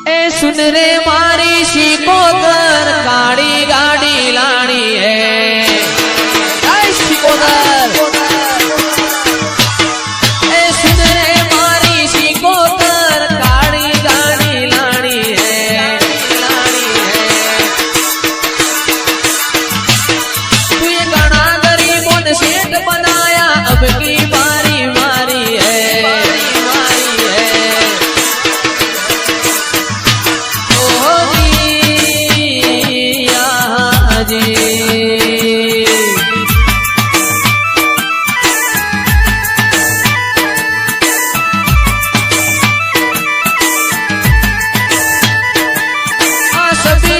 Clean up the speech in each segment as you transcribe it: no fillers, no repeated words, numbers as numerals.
ए सुन रे मारी शिकोदर काड़ी गाड़ी लानी है शिकोदर। ए सुन रे मारी शिकोदर काड़ी गाड़ी लानी है तू ये गाना गरीबों ने सेठ बनाया अब की बारी मारी है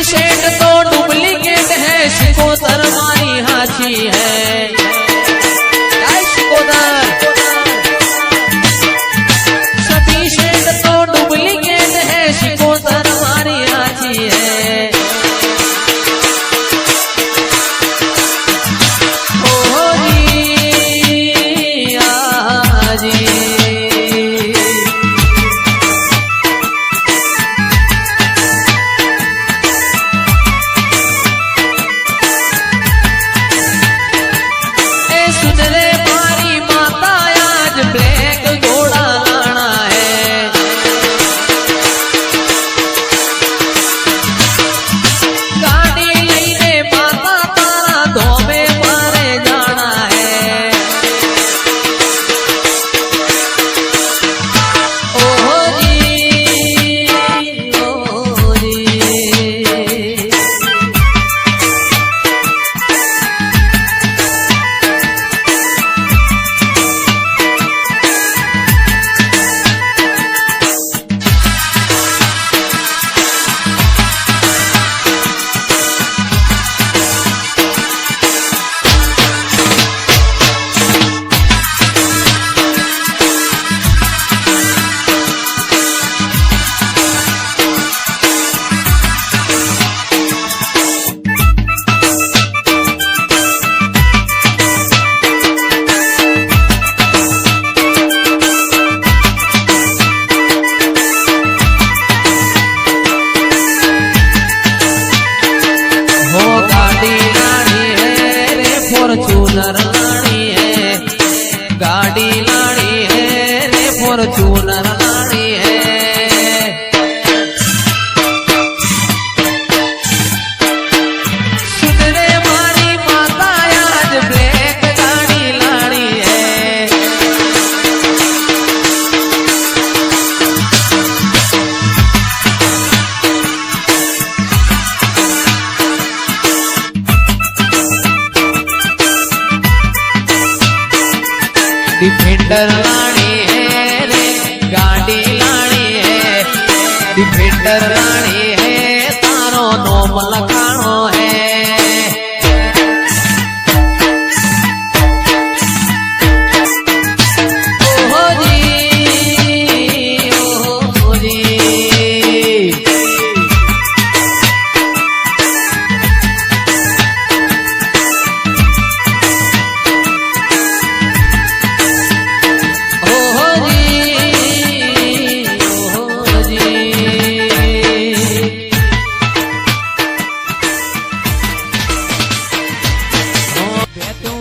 शेठ तो डुप्लीकेट है शिकोदर मारी हाथी है शिकोदर। सभी शेठ तो डुप्लीकेट है शिकोदर मारी हाथी है। ओ जी आजी फॉर्च्यूनर लानी है गाड़ी लानी है रे फॉर्च्यूनर लानी है। सुन रे मारी माता आज ब्लैक गाड़ी लानी है। डिफेंडर लानी है रे गाड़ी लानी है डिफेंडर लानी है तारो नोम लखाणो है। ओहो जी ओहो जी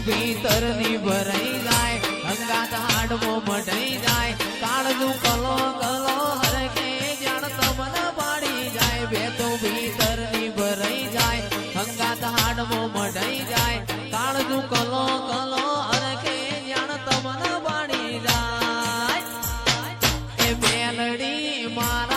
भीतर नी भराई जाए अंगात हाडमो मटाई जाए काळजू कलो कलो हर के जान तमन पाड़ी जाए बेतो भीतर नी भराई जाए अंगात हाडमो मटाई जाए काळजू कलो कलो हर के जान तमन पाड़ी जाए ए मेलडी मार